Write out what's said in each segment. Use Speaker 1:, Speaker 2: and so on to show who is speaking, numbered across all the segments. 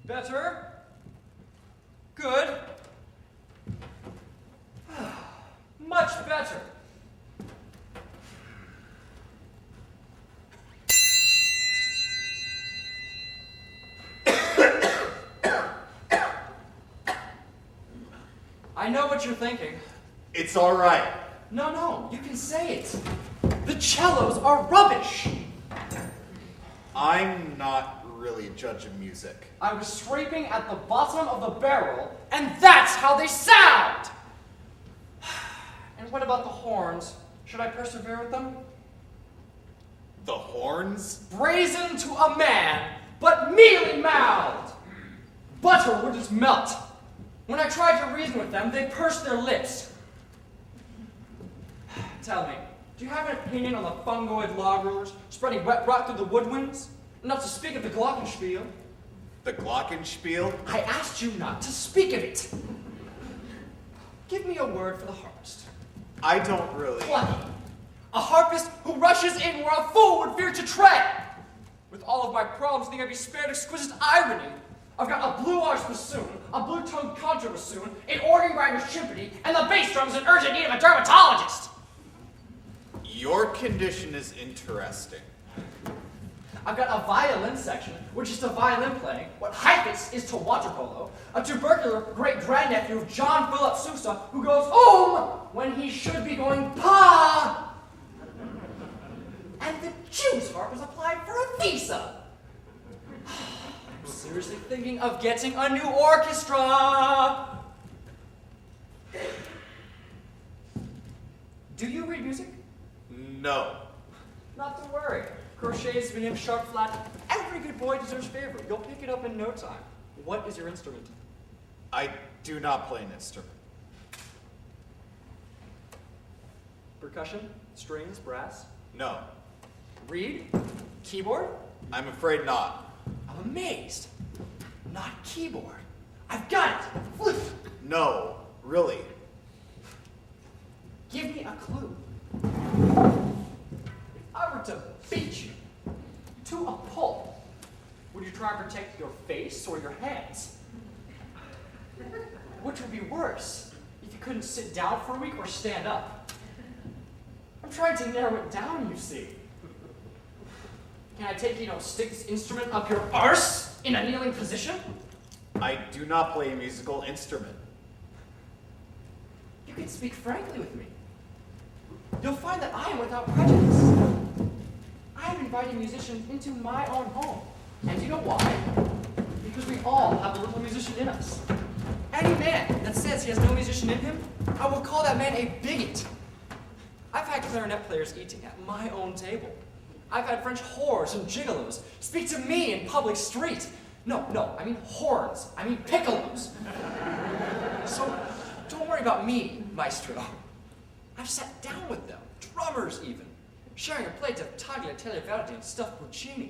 Speaker 1: Better. Good. Much better. I know what you're thinking.
Speaker 2: It's all right.
Speaker 1: No, you can say it. The cellos are rubbish.
Speaker 2: I'm not really a judge of music.
Speaker 1: I was scraping at the bottom of the barrel, and that's how they sound! And what about the horns? Should I persevere with them?
Speaker 2: The horns?
Speaker 1: Brazen to a man, but mealy-mouthed! Butter wouldn't melt. When I tried to reason with them, they pursed their lips. Tell me, do you have an opinion on the fungoid log rollers spreading wet rot through the woodwinds? Not to speak of the glockenspiel.
Speaker 2: The glockenspiel?
Speaker 1: I asked you not to speak of it. Give me a word for the harpist.
Speaker 2: I don't really.
Speaker 1: Plucky. A harpist who rushes in where a fool would fear to tread. With all of my problems, I think I'd be spared exquisite irony. I've got a blue-arched bassoon, a blue-tongued contrabassoon, an organ grinder's chimpany, and the bass drum's in urgent need of a dermatologist.
Speaker 2: Your condition is interesting.
Speaker 1: I've got a violin section, which is to violin playing, what Heifetz is to water polo, a tubercular great-grandnephew of John Philip Sousa who goes when he should be going pa, and the Jew's harp is applied for a visa. I'm seriously thinking of getting a new orchestra. Do you read music?
Speaker 2: No.
Speaker 1: Not to worry. Crochet's been sharp flat. Every good boy deserves favor. You'll pick it up in no time. What is your instrument?
Speaker 2: I do not play an instrument.
Speaker 1: Percussion? Strings? Brass?
Speaker 2: No.
Speaker 1: Reed? Keyboard?
Speaker 2: I'm afraid not.
Speaker 1: I'm amazed. Not keyboard. I've got it. Flute.
Speaker 2: No, really.
Speaker 1: Give me a clue. If I were to beat you to a pulp, would you try and protect your face or your hands? Which would be worse if you couldn't sit down for a week or stand up? I'm trying to narrow it down, you see. Can I take, stick this instrument up your arse in a kneeling position?
Speaker 2: I do not play a musical instrument.
Speaker 1: You can speak frankly with me. You'll find that I am without prejudice. I am inviting musicians into my own home. And you know why? Because we all have a little musician in us. Any man that says he has no musician in him, I will call that man a bigot. I've had clarinet players eating at my own table. I've had French whores and gigolos speak to me in public street. No, I mean horns. I mean piccolos. So don't worry about me, maestro. I've sat down with them, drummers even, sharing a plate of tagliatelle verde and stuffed porcini.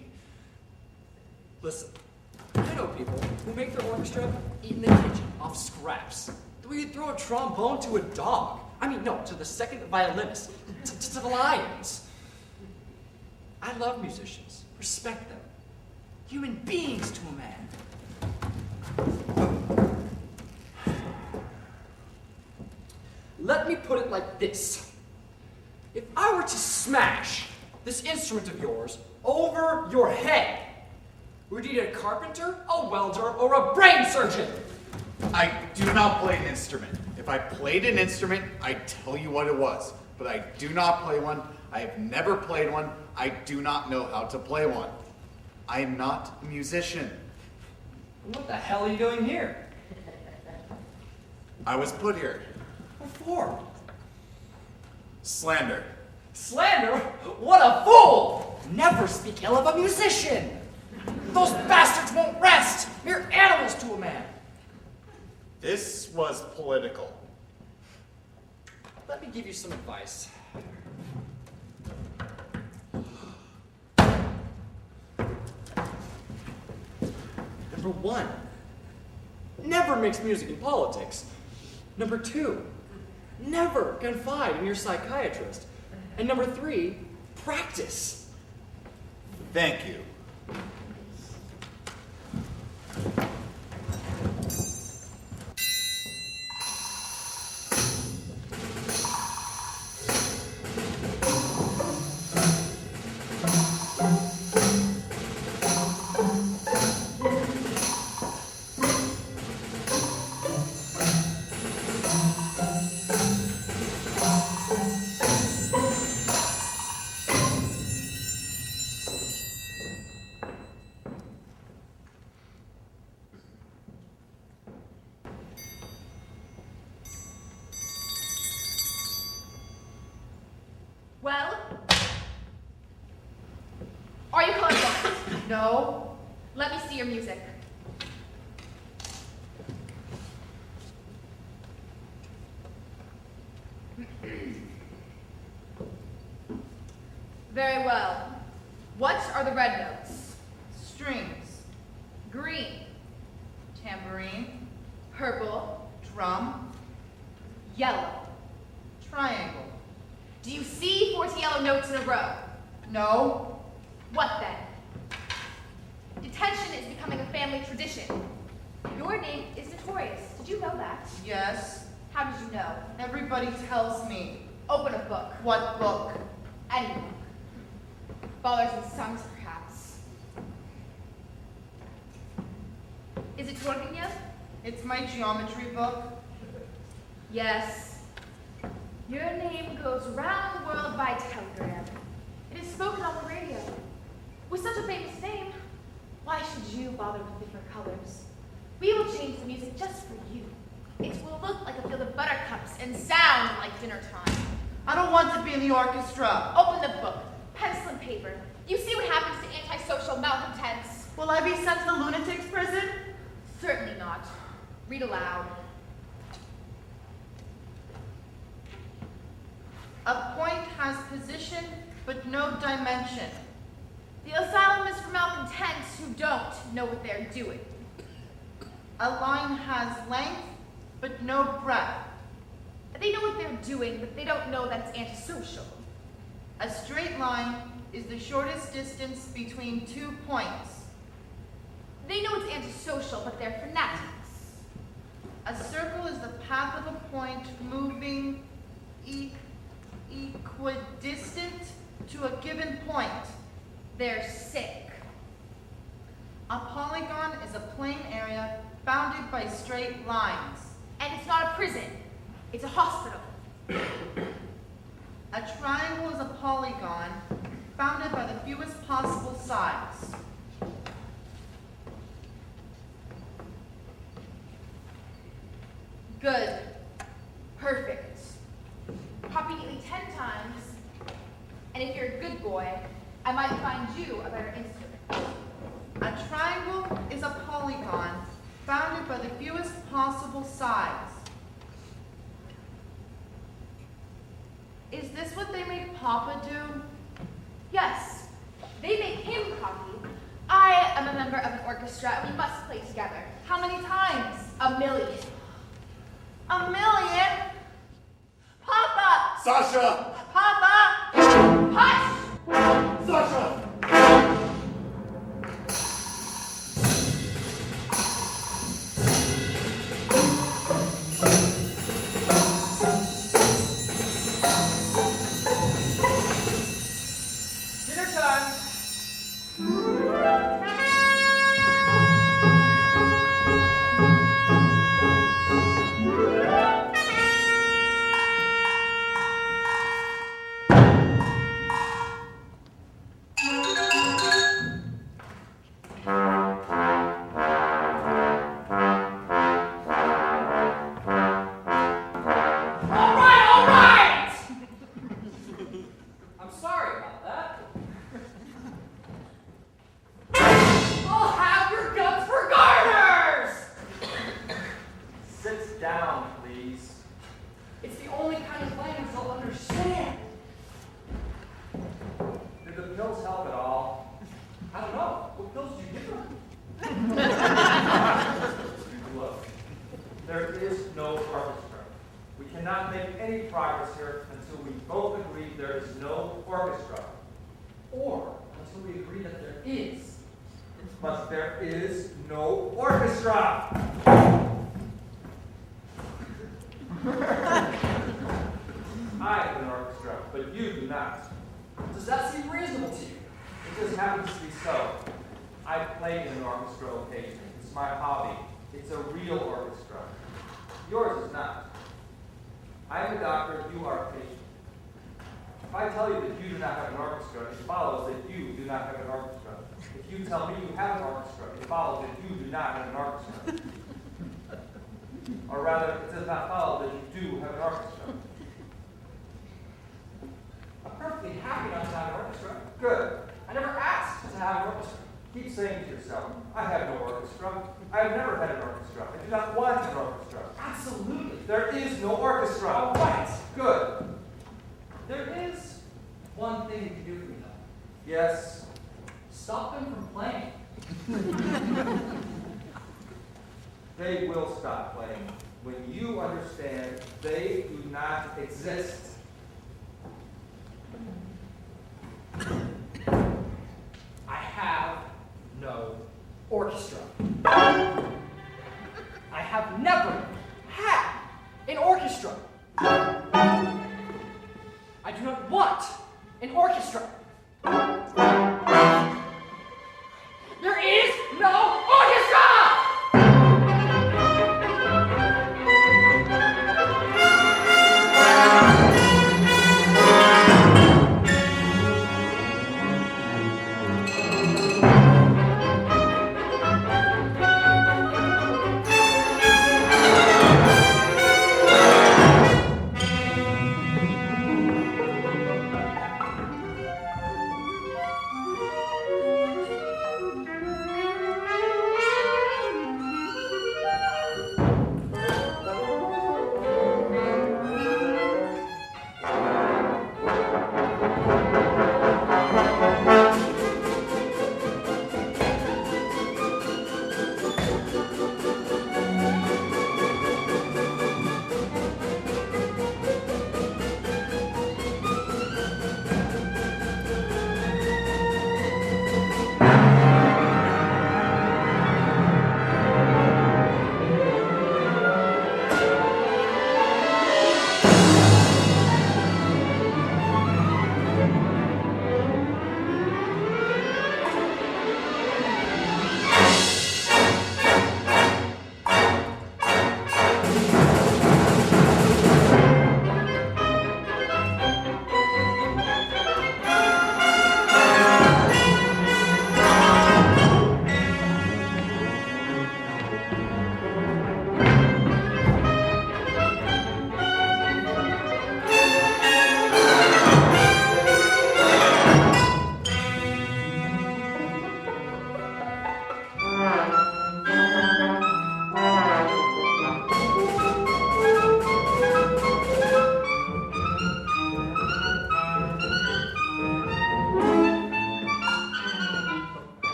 Speaker 1: Listen, I know people who make their orchestra eat in the kitchen off scraps. The way you throw a trombone to a dog. To the second violinist, to the lions. I love musicians, respect them. Human beings to a man. Let me put it like this. If I were to smash this instrument of yours over your head, would you need a carpenter, a welder, or a brain surgeon?
Speaker 2: I do not play an instrument. If I played an instrument, I'd tell you what it was. But I do not play one. I have never played one. I do not know how to play one. I am not a musician.
Speaker 1: What the hell are you doing here?
Speaker 2: I was put here.
Speaker 1: What for?
Speaker 2: Slander.
Speaker 1: Slander? What a fool! Never speak ill of a musician! Those bastards won't rest! Mere animals to a man!
Speaker 2: This was political.
Speaker 1: Let me give you some advice. Number 1, never mix music and politics. Number 2, never confide in your psychiatrist. And number 3, practice.
Speaker 2: Thank you.
Speaker 3: No.
Speaker 4: Let me see your music. Very well. What are the red notes?
Speaker 3: Strings.
Speaker 4: Green,
Speaker 3: Tambourine.
Speaker 4: purple,
Speaker 3: Drum.
Speaker 4: yellow.
Speaker 3: Triangle.
Speaker 4: Do you see 40 yellow notes in a row?
Speaker 3: No.
Speaker 4: What then? Detention is becoming a family tradition. Your name is notorious. Did you know that?
Speaker 3: Yes.
Speaker 4: How did you know?
Speaker 3: Everybody tells me.
Speaker 4: Open a book.
Speaker 3: What book?
Speaker 4: Any book. Ballers and Songs, perhaps. Is it Turgenev?
Speaker 3: It's my geometry book.
Speaker 4: Yes. Your name goes round the world by telegram. It is spoken on the radio. With such a famous name, why should you bother with different colors? We will change the music just for you. It will look like a field of buttercups and sound like dinner time.
Speaker 3: I don't want to be in the orchestra.
Speaker 4: Open the book, pencil and paper. You see what happens to antisocial malcontents.
Speaker 3: Will I be sent to the lunatics prison?
Speaker 4: Certainly not. Read aloud.
Speaker 3: A point has position, but no dimension.
Speaker 4: The asylum is for malcontents who don't know what they're doing.
Speaker 3: A line has length, but no breadth.
Speaker 4: They know what they're doing, but they don't know that it's antisocial.
Speaker 3: A straight line is the shortest distance between 2 points.
Speaker 4: They know it's antisocial, but they're fanatics.
Speaker 3: A circle is the path of a point moving equidistant to a given point.
Speaker 4: They're sick.
Speaker 3: A polygon is a plane area bounded by straight lines.
Speaker 4: And it's not a prison. It's a hospital.
Speaker 3: A triangle is a polygon bounded by the fewest possible sides.
Speaker 4: Good. Perfect. Copy neatly 10 times, and if you're a good boy, I might find you a better instrument.
Speaker 3: A triangle is a polygon bounded by the fewest possible sides. Is this what they make Papa do?
Speaker 4: Yes, they make him copy. I am a member of an orchestra, and we must play together.
Speaker 3: How many times?
Speaker 4: 1,000,000.
Speaker 3: 1,000,000? Papa!
Speaker 2: Sasha!
Speaker 3: Papa!
Speaker 4: Hush!
Speaker 2: Sasha!
Speaker 1: Dinner time. All right! I'm sorry about that. I'll have your guts for garters!
Speaker 5: Sit down, please.
Speaker 1: It's the only kind of language they'll understand.
Speaker 5: Did the pills help at all?
Speaker 1: I don't know. What pills did you give them?
Speaker 5: Look, there is no orchestra. We cannot make any progress here until we both agree there is no orchestra.
Speaker 1: Or until we agree that there is.
Speaker 5: But there is no orchestra! I have an orchestra, but you do not.
Speaker 1: Does that seem reasonable to you?
Speaker 5: It just happens to be so. I play in an orchestra occasionally. It's my hobby. It's a real orchestra. Yours is not. I am a doctor, you are a patient. If I tell you that you do not have an orchestra, it follows that you do not have an orchestra. If you tell me you have an orchestra, it follows that you do not have an orchestra. Or rather, it does not follow that you do have an orchestra.
Speaker 1: I'm perfectly happy not to have an orchestra.
Speaker 5: Good.
Speaker 1: I never asked to have an orchestra.
Speaker 5: Keep saying to yourself, I have no orchestra. I have never had an orchestra. I do not want an orchestra.
Speaker 1: Absolutely.
Speaker 5: There is no orchestra.
Speaker 1: All right.
Speaker 5: Good.
Speaker 1: There is one thing you can do for me, though.
Speaker 5: Yes.
Speaker 1: Stop them from playing.
Speaker 5: They will stop playing when you understand they do not exist.
Speaker 1: I have no orchestra. I have never had an orchestra. I do not want an orchestra. There is no orchestra!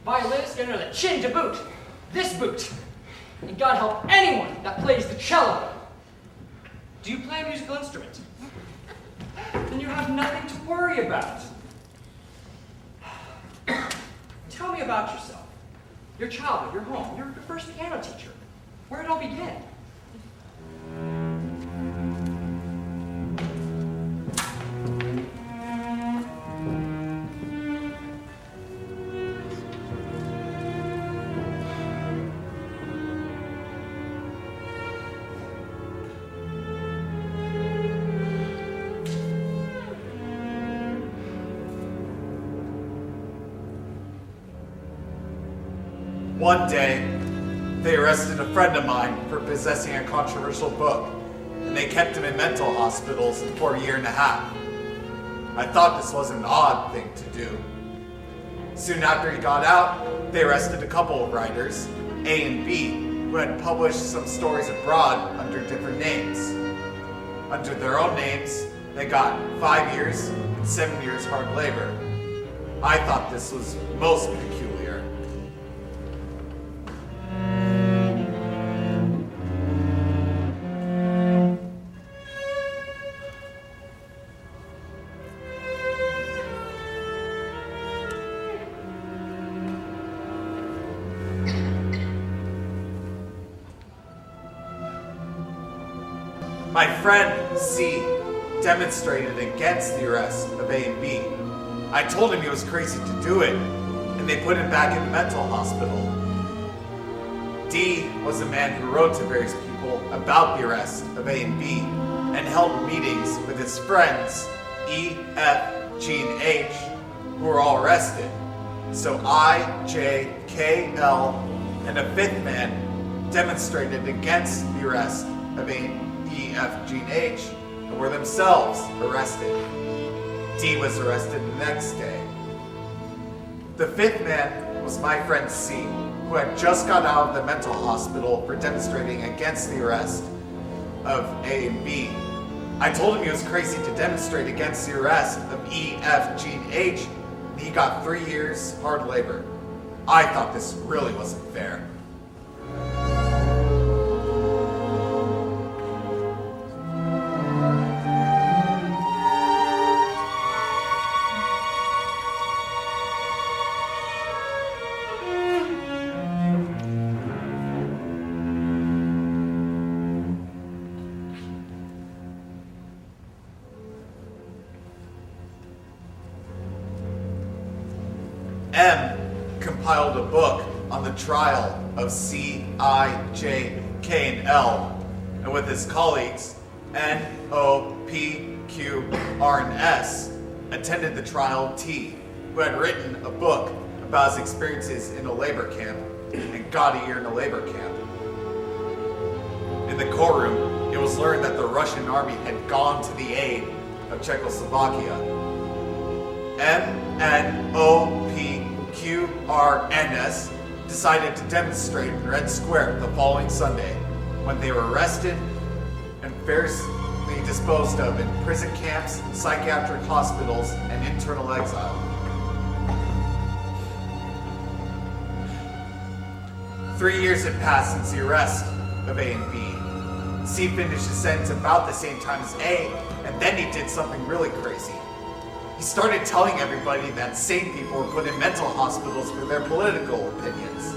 Speaker 1: Violinist under the chin to boot. This boot. And God help anyone that plays the cello. Do you play a musical instrument? Then you have nothing to worry about. Tell me about yourself. Your childhood, your home, your first piano teacher. Where did it all begin?
Speaker 2: One day, they arrested a friend of mine for possessing a controversial book, and they kept him in mental hospitals for a year and a half. I thought this was an odd thing to do. Soon after he got out, they arrested a couple of writers, A and B, who had published some stories abroad under different names. Under their own names, they got 5 years and 7 years hard labor. I thought this was most peculiar. My friend C demonstrated against the arrest of A and B. I told him he was crazy to do it, and they put him back in the mental hospital. D was a man who wrote to various people about the arrest of A and B, and held meetings with his friends E, F, G, and H, who were all arrested. So I, J, K, L, and a fifth man demonstrated against the arrest of A, E, F, G, and H, and were themselves arrested. D was arrested the next day. The fifth man was my friend C, who had just got out of the mental hospital for demonstrating against the arrest of A and B. I told him he was crazy to demonstrate against the arrest of E, F, G, and H, and he got 3 years hard labor. I thought this really wasn't fair. M compiled a book on the trial of C, I, J, K, and L, and with his colleagues, N, O, P, Q, R, and S, attended the trial of T, who had written a book about his experiences in a labor camp and got a year in a labor camp. In the courtroom, it was learned that the Russian army had gone to the aid of Czechoslovakia. M, N, O, P, Q, R, and S decided to demonstrate in Red Square the following Sunday, when they were arrested and fiercely disposed of in prison camps, psychiatric hospitals, and internal exile. Three years had passed since the arrest of A and B. C finished his sentence about the same time as A, and then he did something really crazy. He started telling everybody that sane people were put in mental hospitals for their political opinions.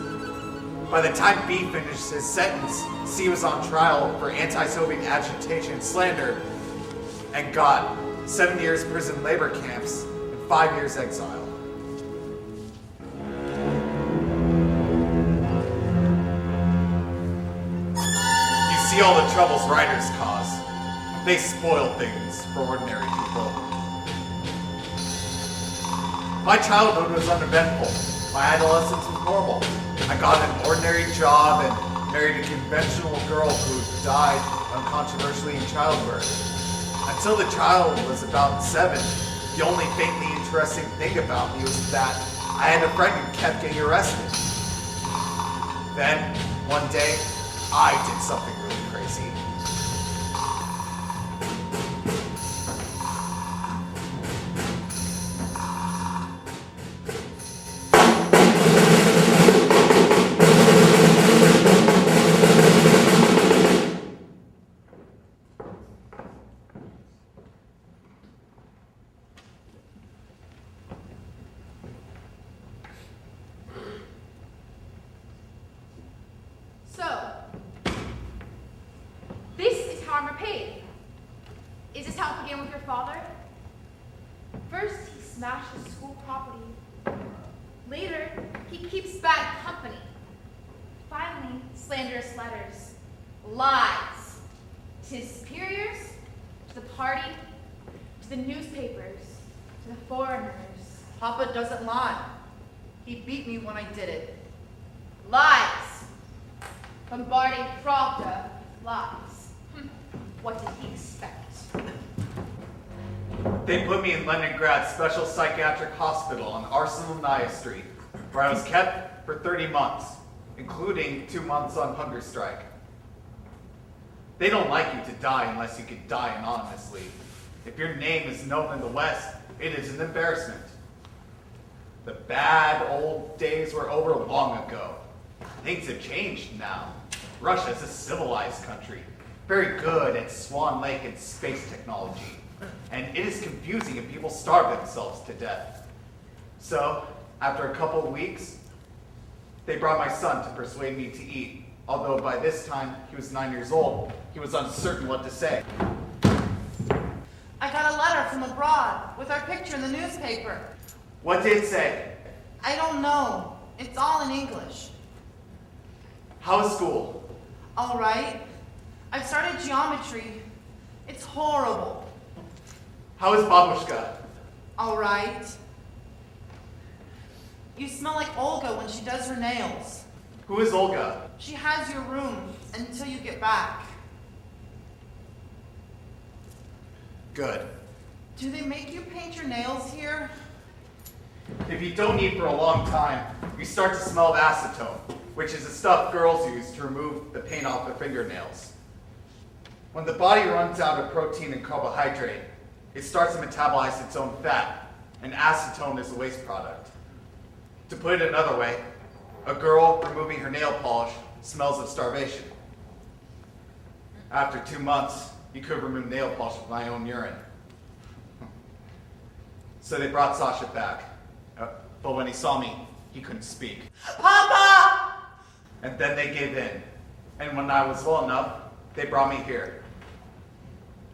Speaker 2: By the time B finished his sentence, C was on trial for anti-Soviet agitation and slander and got 7 years prison labor camps and 5 years exile. You see all the troubles writers cause. They spoil things for ordinary people. My childhood was uneventful. My adolescence was normal. I got an ordinary job and married a conventional girl who died uncontroversially in childbirth. Until the child was about 7, the only faintly interesting thing about me was that I had a friend who kept getting arrested. Then, one day, I did something really crazy.
Speaker 3: Papa doesn't lie. He beat me when I did it.
Speaker 4: Lies. Bombarding Pravda with lies. What did he expect?
Speaker 2: They put me in Leningrad's special psychiatric hospital on Arsenalnaya Street, where I was kept for 30 months, including 2 months on hunger strike. They don't like you to die unless you can die anonymously. If your name is known in the West, it is an embarrassment. The bad old days were over long ago. Things have changed now. Russia is a civilized country, very good at Swan Lake and space technology. And it is confusing if people starve themselves to death. So, after a couple of weeks, they brought my son to persuade me to eat. Although by this time, he was 9 years old, he was uncertain what to say.
Speaker 3: I got a letter from abroad with our picture in the newspaper.
Speaker 2: What did it say?
Speaker 3: I don't know. It's all in English.
Speaker 2: How is school?
Speaker 3: All right. I've started geometry. It's horrible.
Speaker 2: How is babushka?
Speaker 3: All right. You smell like Olga when she does her nails.
Speaker 2: Who is Olga?
Speaker 3: She has your room until you get back.
Speaker 2: Good.
Speaker 3: Do they make you paint your nails here?
Speaker 2: If you don't eat for a long time, you start to smell of acetone, which is the stuff girls use to remove the paint off their fingernails. When the body runs out of protein and carbohydrate, it starts to metabolize its own fat, and acetone is a waste product. To put it another way, a girl removing her nail polish smells of starvation. After 2 months, you could remove nail polish with my own urine. So they brought Sasha back. But when he saw me, he couldn't speak.
Speaker 3: Papa!
Speaker 2: And then they gave in. And when I was well enough, they brought me here.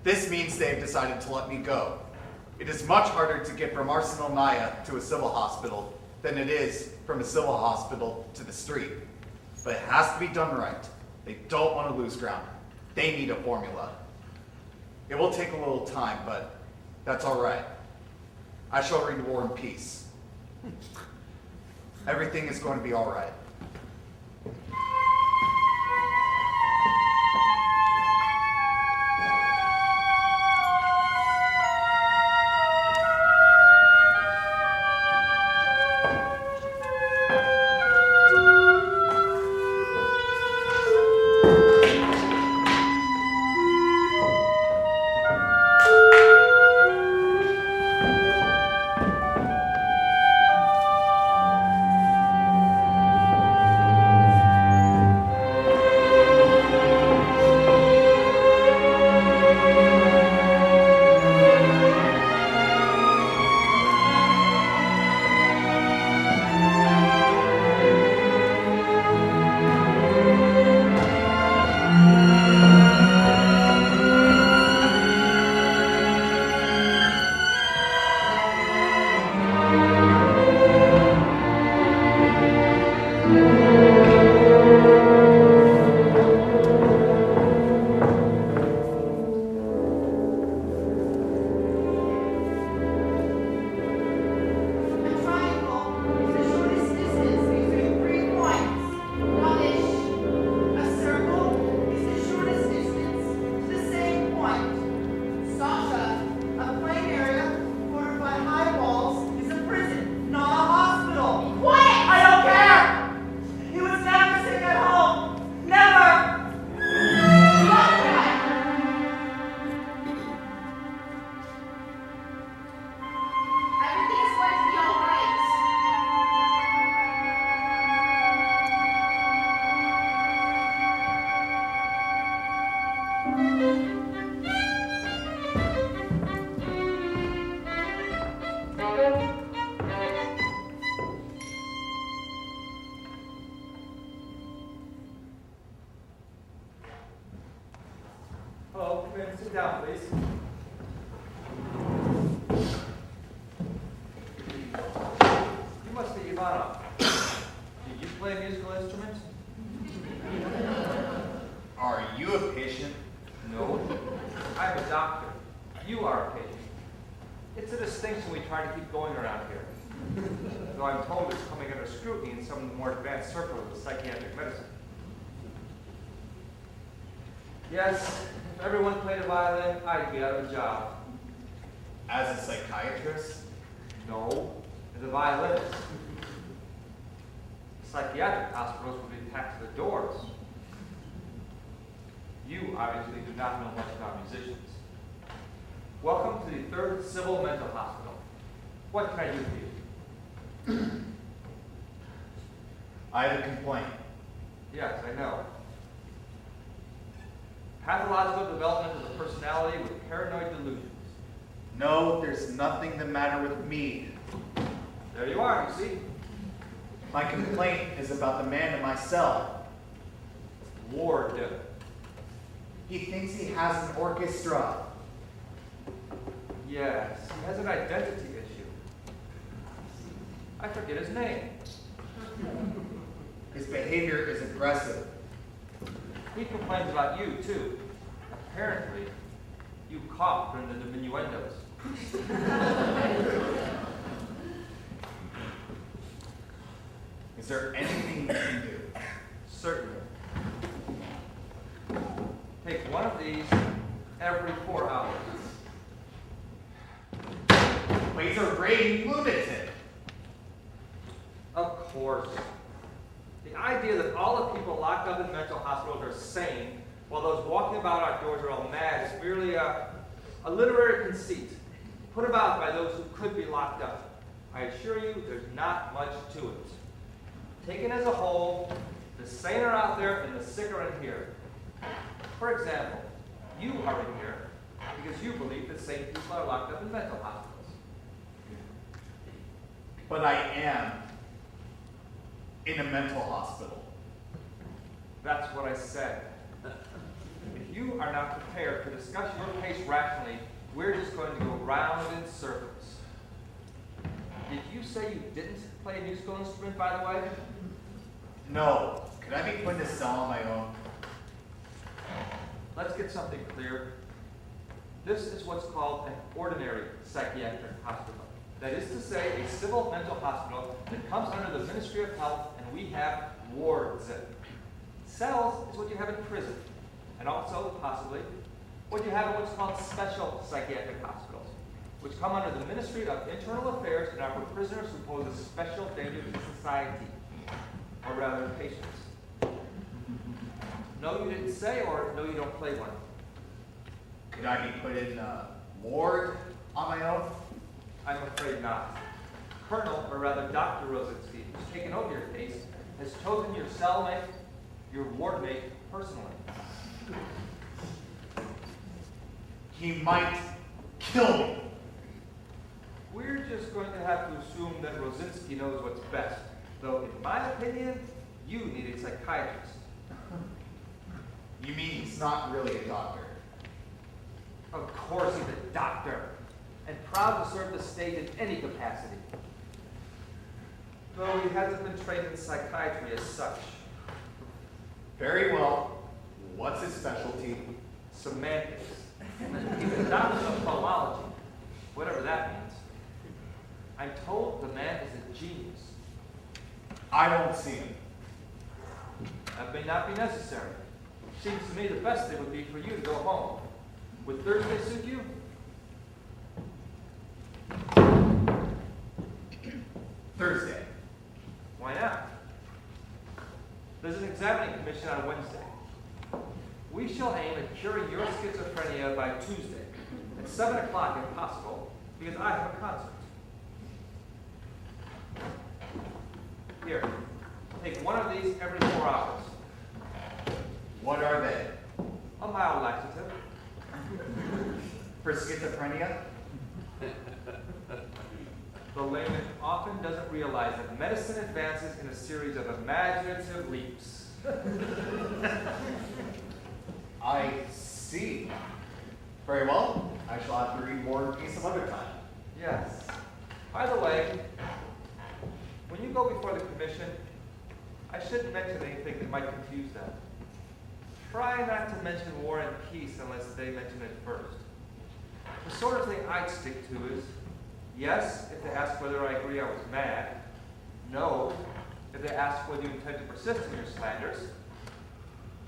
Speaker 2: This means they've decided to let me go. It is much harder to get from Arsenalnaya to a civil hospital than it is from a civil hospital to the street. But it has to be done right. They don't want to lose ground. They need a formula. It will take a little time, but that's all right. I shall read War and Peace. Everything is going to be all right.
Speaker 5: Sit down, please. You must be Ivanov. Do you play a musical instrument?
Speaker 2: Are you a patient?
Speaker 5: No. I'm a doctor. You are a patient. It's a distinction we try to keep going around here. Though I'm told it's coming under scrutiny in some of the more advanced circles of psychiatric medicine. Yes, if everyone played a violin, I'd be out of a job.
Speaker 2: As a psychiatrist?
Speaker 5: No, as a violinist. Psychiatric hospitals would be packed to the doors. You obviously do not know much about musicians. Welcome to the 3rd Civil Mental Hospital. What can I do for you?
Speaker 2: I have a complaint.
Speaker 5: Yes, I know. Pathological development of the personality with paranoid delusions.
Speaker 2: No, there's nothing the matter with me.
Speaker 5: There you are, you see.
Speaker 2: My complaint is about the man in my cell.
Speaker 5: Ward.
Speaker 2: He thinks he has an orchestra.
Speaker 5: Yes, he has an identity issue. I forget his name.
Speaker 2: His behavior is aggressive.
Speaker 5: He complains about you, too. Apparently, you cough during the diminuendos.
Speaker 2: Is there anything you can do?
Speaker 5: Certainly. Take one of these every 4 hours.
Speaker 2: But he's a raving lunatic.
Speaker 5: Of course. The idea that all the people locked up in mental hospitals are sane, while those walking about outdoors are all mad, is merely a literary conceit, put about by those who could be locked up. I assure you, there's not much to it. Taken as a whole, the sane are out there and the sick are in here. For example, you are in here because you believe that sane people are locked up in mental hospitals.
Speaker 2: But I am in a mental hospital.
Speaker 5: That's what I said. If you are not prepared to discuss your case rationally, we're just going to go round in circles. Did you say you didn't play a musical instrument, by the way?
Speaker 2: No. Could I be put in a cell on my own?
Speaker 5: Let's get something clear. This is what's called an ordinary psychiatric hospital. That is to say, a civil mental hospital that comes under the Ministry of Health, and we have wards. Cells is what you have in prison, and also, possibly, what you have in what's called special psychiatric hospitals, which come under the Ministry of Internal Affairs and are for prisoners who pose a special danger to society, or rather, patients. No, you didn't say, or no, you don't play one.
Speaker 2: Could I be put in a ward on my own?
Speaker 5: I'm afraid not. Colonel, or rather Dr. Rosensky, who's taken over your case, has chosen your cellmate, your wardmate, personally.
Speaker 2: He might kill me.
Speaker 5: We're just going to have to assume that Rosensky knows what's best. Though, in my opinion, you need a psychiatrist.
Speaker 2: You mean he's not really a doctor?
Speaker 5: Of course he's a doctor, and proud to serve the state in any capacity. Though he hasn't been trained in psychiatry as such.
Speaker 2: Very well. What's his specialty?
Speaker 5: Semantics. He's a doctor of philology, whatever that means. I'm told the man is a genius.
Speaker 2: I won't see him.
Speaker 5: That may not be necessary. Seems to me the best thing would be for you to go home. Would Thursday suit you?
Speaker 2: Thursday.
Speaker 5: Why not? There's an examining commission on Wednesday. We shall aim at curing your schizophrenia by Tuesday, at 7 o'clock if possible, because I have a concert. Here, take one of these every 4 hours.
Speaker 2: What are they?
Speaker 5: A mild laxative.
Speaker 2: For schizophrenia?
Speaker 5: The layman often doesn't realize that medicine advances in a series of imaginative leaps.
Speaker 2: I see. Very well. I shall have to read War and Peace some other time.
Speaker 5: Yes. By the way, when you go before the commission, I shouldn't mention anything that might confuse them. Try not to mention War and Peace unless they mention it first. The sort of thing I'd stick to is, Yes, if they ask whether I agree I was mad. No, if they ask whether you intend to persist in your slanders.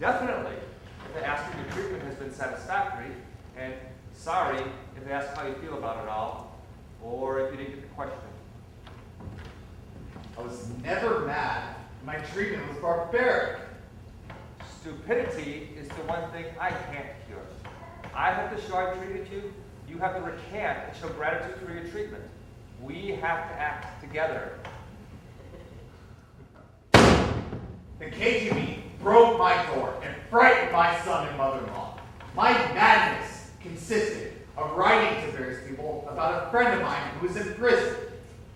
Speaker 5: Definitely, if they ask if your treatment has been satisfactory. And sorry, if they ask how you feel about it all, or if you didn't get the question.
Speaker 2: I was never mad. My treatment was barbaric.
Speaker 5: Stupidity is the one thing I can't cure. I have to show I treated you. You have to recant and show gratitude for your treatment. We have to act together.
Speaker 2: The KGB broke my door and frightened my son and mother-in-law. My madness consisted of writing to various people about a friend of mine who was in prison.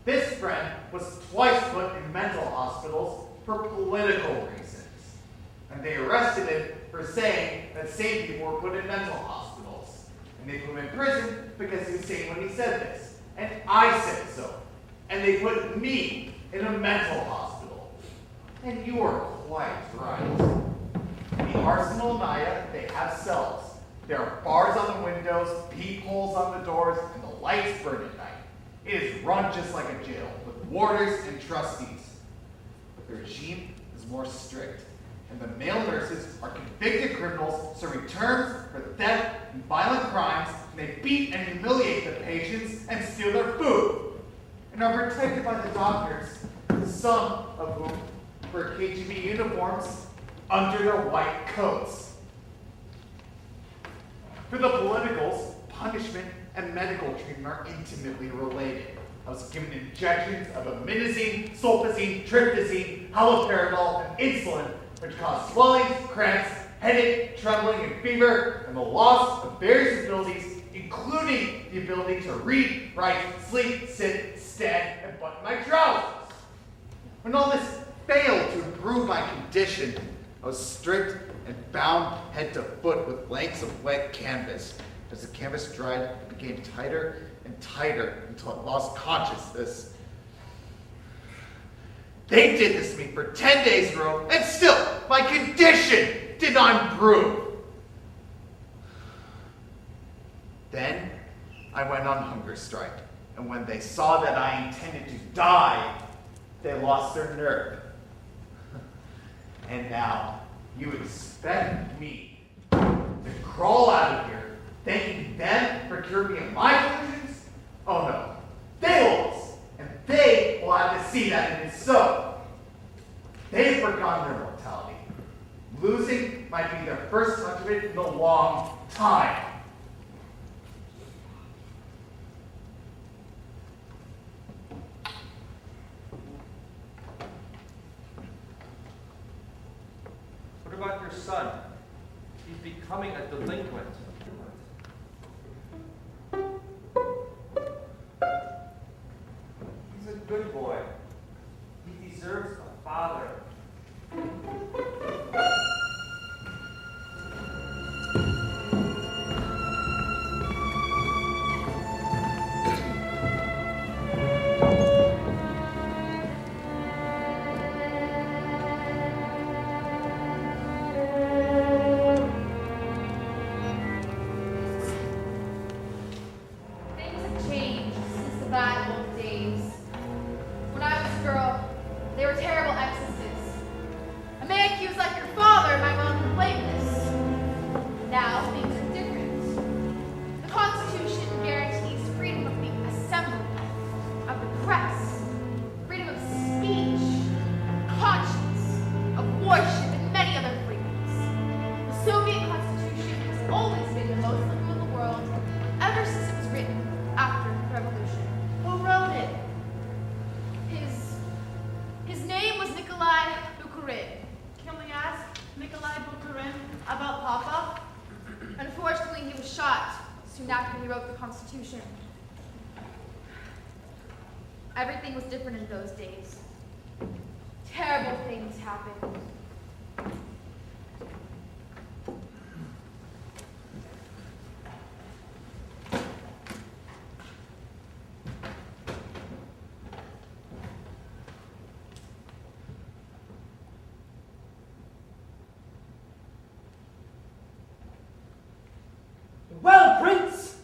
Speaker 2: This friend was twice put in mental hospitals for political reasons. And they arrested him for saying that sane people were put in mental hospitals. And they put him in prison because he was sane when he said this. And I said so. And they put me in a mental hospital. And you are quite right. In the Arsenal Naya, they have cells. There are bars on the windows, peepholes on the doors, and the lights burn at night. It is run just like a jail, with warders and trustees. But the regime is more strict, and the male nurses are convicted criminals serving terms for theft and violent crimes, and they beat and humiliate the patients and steal their food, and are protected by the doctors, some of whom wear KGB uniforms under their white coats. For the politicals, punishment and medical treatment are intimately related. I was given injections of imidazine, sulfazine, tryptazine, haloperidol, and insulin, which cause swelling, cramps, headache, trembling, and fever, and the loss of various abilities, including the ability to read, write, sleep, sit, stand, and button my trousers. When all this failed to improve my condition, I was stripped and bound head to foot with lengths of wet canvas. As the canvas dried, it became tighter and tighter until it lost consciousness. They did this to me for 10 days in a row, and still, my condition did not improve. Then, I went on hunger strike, and when they saw that I intended to die, they lost their nerve. And now, you expect me to crawl out of here, thanking them for curing me of my delusions? Oh no, they lost, and they will have to see that it is so. They've forgotten their mortality. Losing might be their first touch of it in a long time.
Speaker 5: What about your son? He's becoming a delinquent. He's a good boy. He deserves a father.
Speaker 4: Things have changed since the bad old days. When I was a girl, they were terrible excesses. A man accused like your father might well complain this. Now things are different. The Constitution guarantees freedom of the assembly, of the press, freedom of speech, conscience, of worship, and many other freedoms. The Soviet Constitution has always been the most liberal in the world ever since it was written after the revolution.
Speaker 3: Who wrote it?
Speaker 4: His name was Nikolai Bukharin.
Speaker 3: Can we ask Nikolai Bukharin about Papa?
Speaker 4: Unfortunately, he was shot soon after he wrote the Constitution. Everything was different in those days. Terrible things happened.
Speaker 6: Well, Prince,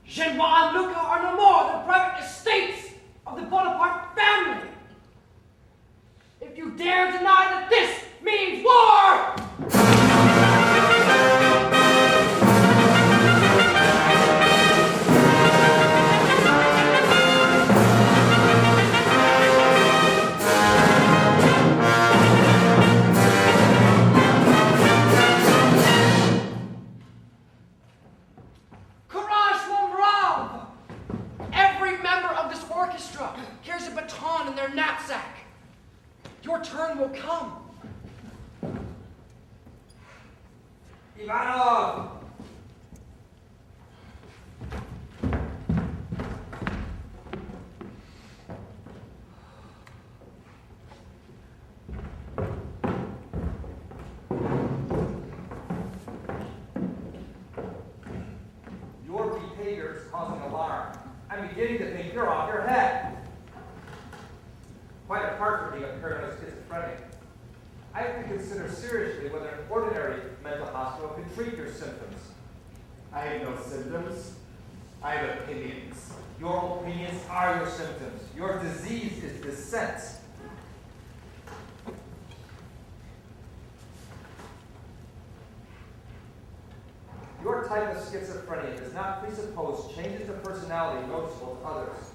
Speaker 6: Genoa and Lucca are no more than private estates
Speaker 1: turn will come.
Speaker 5: Ivanov! Your behavior is causing alarm. I'm beginning to think you're off your head. Quite apart from being a paranoid schizophrenic, I have to consider seriously whether an ordinary mental hospital can treat your symptoms.
Speaker 2: I have no symptoms. I have opinions.
Speaker 5: Your opinions are your symptoms. Your disease is dissent. Your type of schizophrenia does not presuppose changes of personality noticeable to others.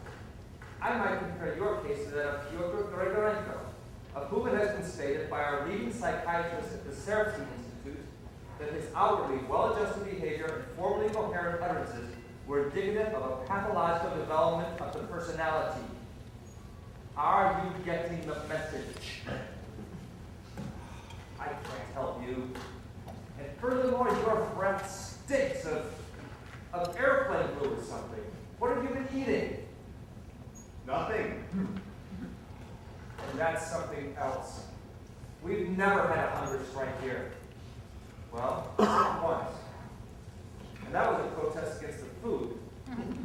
Speaker 5: I might compare your case to that of Fyodor Grigorenko, of whom it has been stated by our leading psychiatrist at the Seraphim Institute that his outwardly well-adjusted behavior and formally coherent utterances were indicative of a pathological development of the personality. Are you getting the message? I can't help you. And furthermore, your breath stinks of airplane glue or something. What have you been eating?
Speaker 2: Nothing.
Speaker 5: And that's something else. We've never had a hunger strike here. Well, except once. And that was a protest against the food.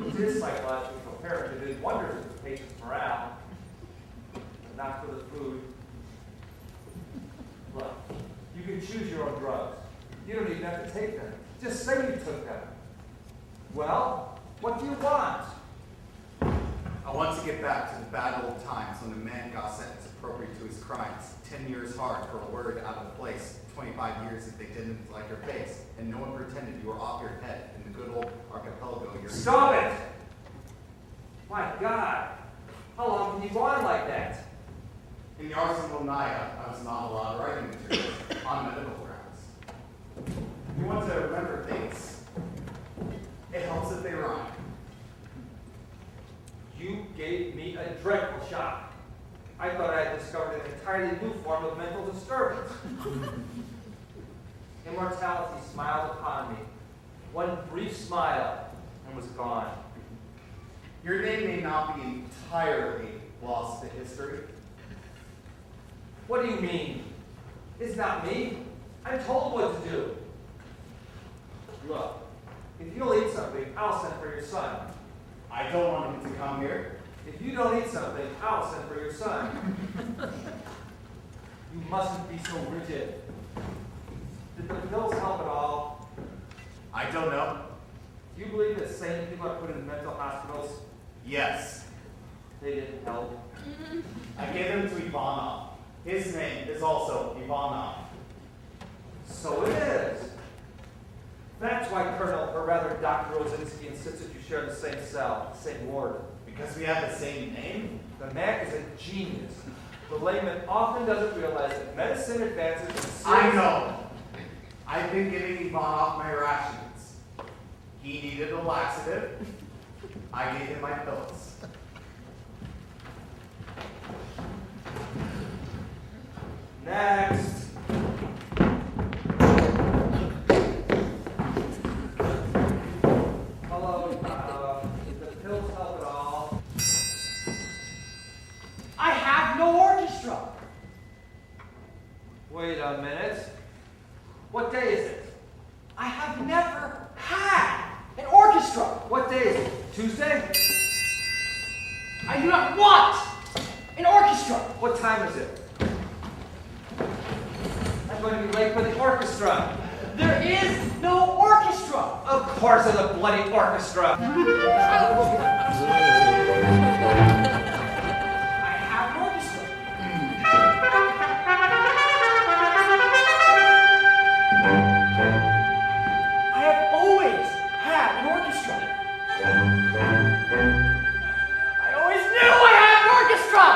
Speaker 5: It is psychological coherent. It did wonders for the patient's morale. But not for the food. Look, you can choose your own drugs. You don't even have to take them. Just say you took them. Well, what do you want?
Speaker 2: I want to get back to the bad old times when a man got sentenced appropriate to his crimes. 10 years hard for a word out of place. 25 years if they didn't like your face. And no one pretended you were off your head. In the good old archipelago, you're...
Speaker 5: Stop it! My God! How long can you go on like that?
Speaker 2: In the Arsenal Naya, I was not allowed writing materials on medical grounds. You want to remember things. It helps if they rhyme.
Speaker 5: You gave me a dreadful shock. I thought I had discovered an entirely new form of mental disturbance. Immortality smiled upon me. One brief smile and was gone.
Speaker 2: Your name may not be entirely lost to history.
Speaker 5: What do you mean? It's not me. I'm told what to do. Look, if you'll eat something, I'll send for your son.
Speaker 2: I don't want him to come here.
Speaker 5: If you don't eat something, I'll send for your son. You mustn't be so rigid. Did the pills help at all?
Speaker 2: I don't know.
Speaker 5: Do you believe that sane people are put in mental hospitals?
Speaker 2: Yes.
Speaker 5: They didn't help.
Speaker 2: I gave him to Ivanov. His name is also Ivanov.
Speaker 5: So it is. That's why Colonel, or rather Dr. Rosinski, insisted you share the same cell, the same ward.
Speaker 2: Because we have the same name?
Speaker 5: The man is a genius. The layman often doesn't realize that medicine advances in serious...
Speaker 2: I know. I've been giving Ivanov my rations. He needed a laxative. I gave him my pills.
Speaker 5: Next. Hello, did the pills help at all?
Speaker 1: I have no orchestra.
Speaker 5: Wait a minute. What day is it?
Speaker 1: I have never had an orchestra.
Speaker 5: What day is it? Tuesday?
Speaker 1: I do not want an orchestra.
Speaker 5: What time is it? I'm going to be late for the orchestra.
Speaker 1: There is no orchestra.
Speaker 5: Of course there's a bloody orchestra.
Speaker 1: I have an orchestra. I have always had an orchestra. I always knew I had an orchestra.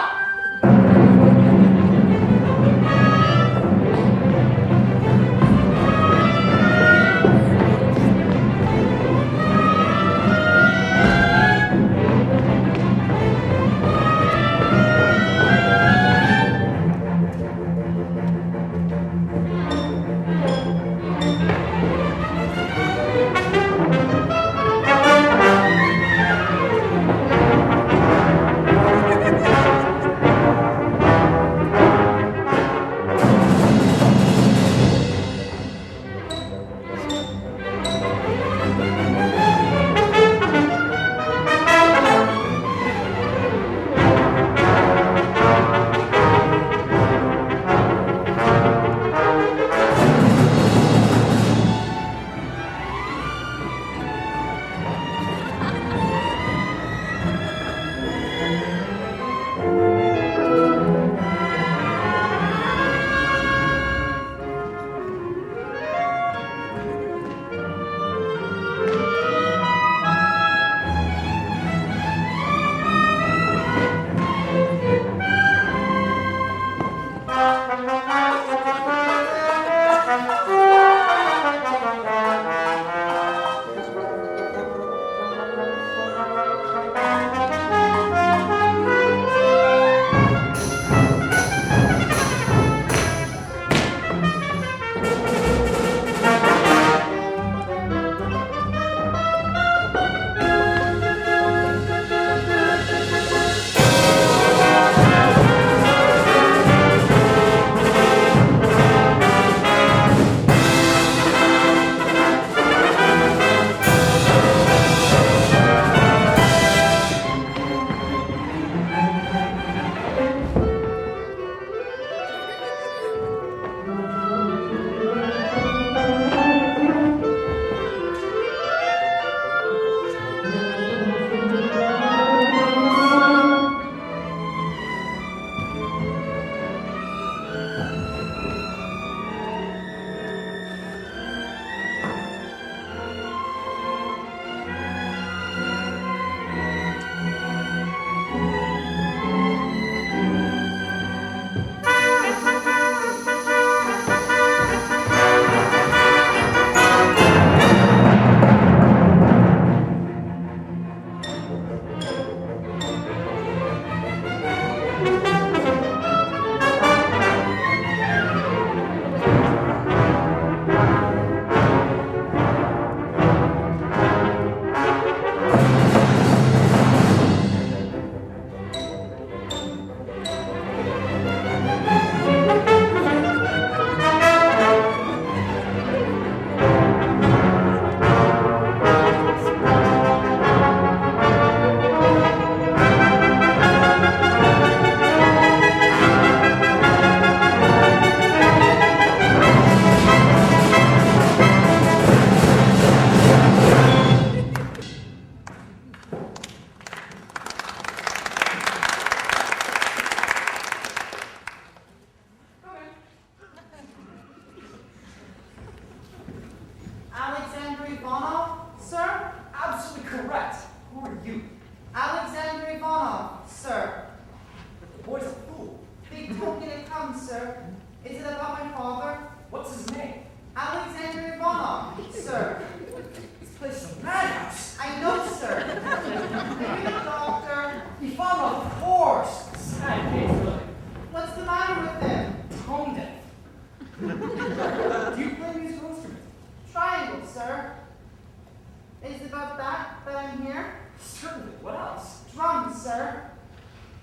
Speaker 3: Is it about that I'm here?
Speaker 1: Certainly. What else?
Speaker 3: Drums, sir.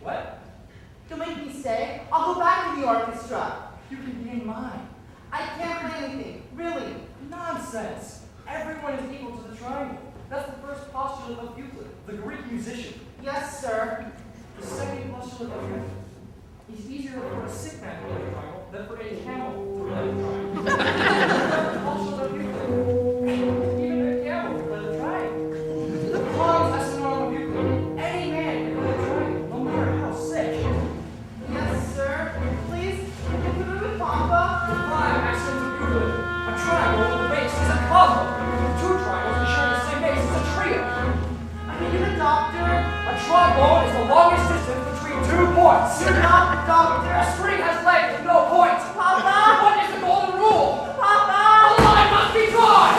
Speaker 1: What?
Speaker 3: Don't make me stay. I'll go back to the orchestra.
Speaker 1: You can be in mine.
Speaker 3: I can't play anything, really.
Speaker 1: Nonsense. Everyone is equal to the triangle. That's the first postulate of Euclid, the Greek musician.
Speaker 3: Yes, sir.
Speaker 1: The second postulate of Euclid. It's easier for a sick man to play the triangle than for a camel to play the triangle. The third postulate of Euclid. Even a camel can play the triangle. The cons astronom of Euclid. Any man can play the triangle, no matter how sick.
Speaker 3: Yes, sir. Please, can you put it with Papa?
Speaker 1: The prime axioms of Euclid. A triangle with a base is a cosmos. Two triangles sharing the same base is a trio.
Speaker 3: Are you the doctor?
Speaker 1: A trombone is the longest distance between 2 points.
Speaker 3: You're not the doctor.
Speaker 1: A string has legs with no points.
Speaker 3: Papa!
Speaker 1: What is the golden rule?
Speaker 3: Papa!
Speaker 1: The line must be drawn!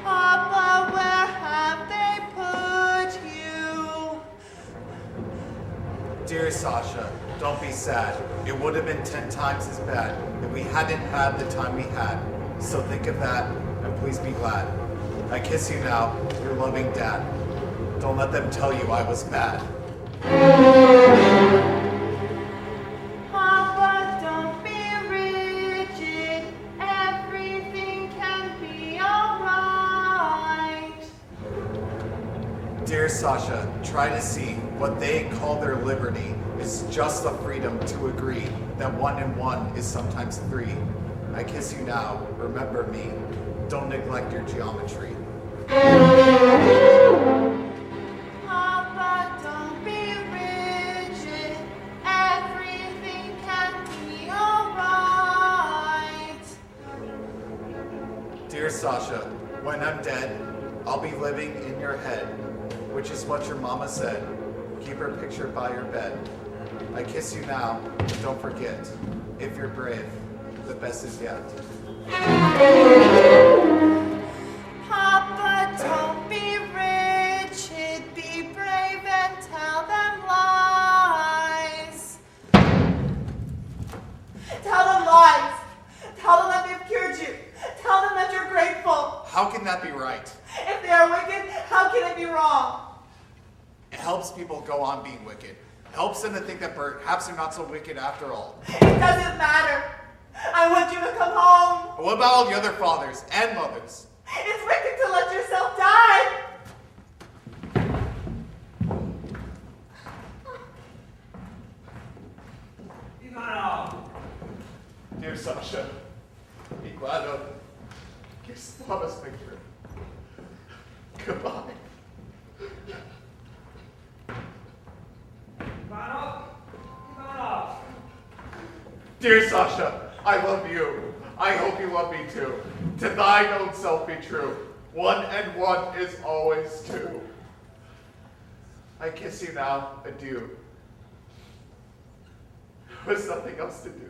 Speaker 3: Papa, where have they put you?
Speaker 2: Dear Sasha, don't be sad. It would have been 10 times as bad if we hadn't had the time we had. So think of that, and please be glad. I kiss you now, your loving dad. Don't let them tell you I was bad.
Speaker 3: Papa, don't be rigid. Everything can be alright.
Speaker 2: Dear Sasha, try to see what they call their liberty is just the freedom to agree that 1 and 1 is sometimes 3. I kiss you now, remember me. Don't neglect your geometry.
Speaker 3: Papa, don't be rigid. Everything can be alright.
Speaker 2: Dear Sasha, when I'm dead, I'll be living in your head, which is what your mama said. Keep her picture by your bed. I kiss you now, but don't forget, if you're brave, the best is yet.
Speaker 3: Papa, don't be rigid. Be brave and tell them lies. Tell them lies. Tell them that they've cured you. Tell them that you're grateful.
Speaker 2: How can that be right?
Speaker 3: If they are wicked, how can it be wrong?
Speaker 2: It helps people go on being wicked. Helps them to think that perhaps they're not so wicked after all.
Speaker 3: It doesn't matter. I want you to come home.
Speaker 2: But what about all the other fathers and mothers?
Speaker 3: It's wicked to let yourself die.
Speaker 2: Dear Sasha, be glad of your mama's picture. Goodbye. Dear Sasha, I love you. I hope you love me too. To thine own self be true. 1 and 1 is always 2. I kiss you now, adieu. There's nothing else to do.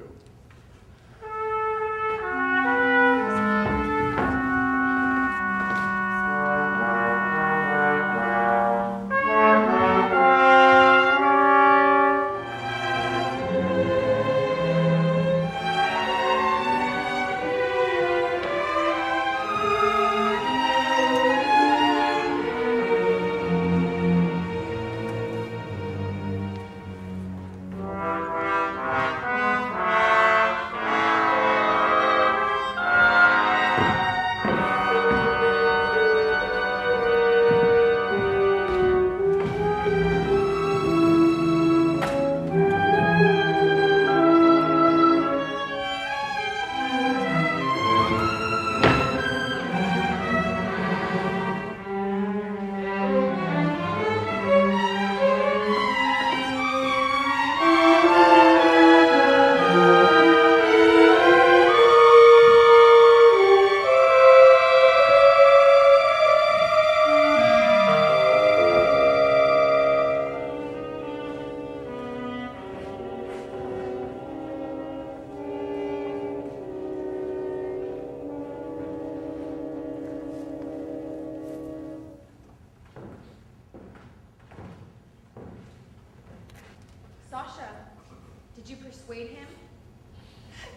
Speaker 4: Did you persuade him?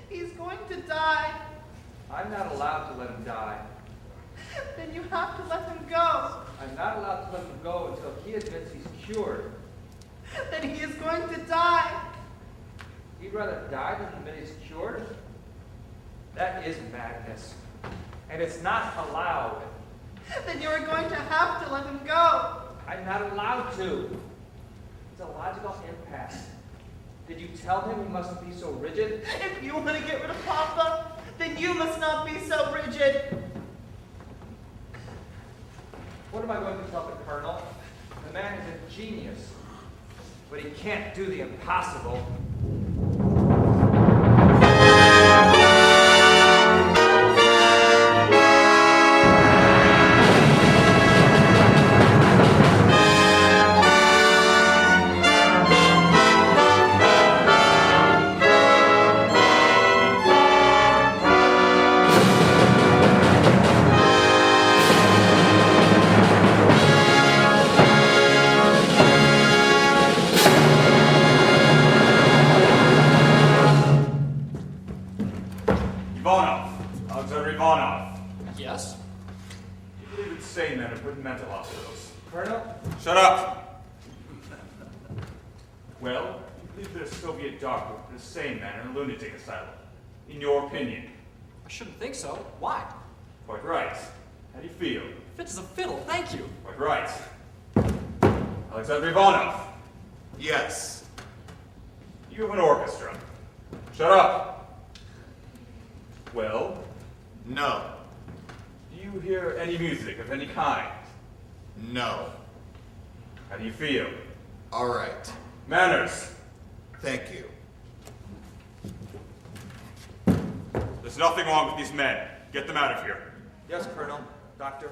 Speaker 3: He's going to die.
Speaker 5: I'm not allowed to let him die.
Speaker 3: Then you have to let him go.
Speaker 5: I'm not allowed to let him go until he admits he's cured.
Speaker 3: Then he is going to die.
Speaker 5: He'd rather die than admit he's cured? That is madness. And it's not allowed.
Speaker 3: Then you are going to have to let him go.
Speaker 5: I'm not allowed to. It's a logical impasse. Did you tell him he mustn't be so rigid?
Speaker 3: If you want to get rid of Papa, then you must not be so rigid.
Speaker 5: What am I going to tell the Colonel? The man is a genius, but he can't do the impossible.
Speaker 1: Yes?
Speaker 6: You believe insane men are put in mental hospitals?
Speaker 5: Colonel?
Speaker 6: Shut up! Well, you believe that a Soviet doctor put a sane man in a lunatic asylum? In your opinion?
Speaker 1: I shouldn't think so. Why?
Speaker 6: Quite right. How do you feel?
Speaker 1: Fit as a fiddle, thank you.
Speaker 6: Quite right. Alexander Ivanov,
Speaker 2: Yes.
Speaker 6: you have an orchestra. Shut up! Well,
Speaker 2: No.
Speaker 6: do you hear any music of any kind?
Speaker 2: No.
Speaker 6: How do you feel?
Speaker 2: All right.
Speaker 6: Manners!
Speaker 2: Thank you.
Speaker 6: There's nothing wrong with these men. Get them out of here.
Speaker 5: Yes, Colonel. Doctor.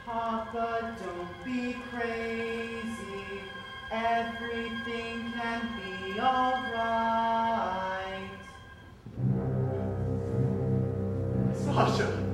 Speaker 3: Papa, don't be crazy. Everything can be alright.
Speaker 2: Sasha,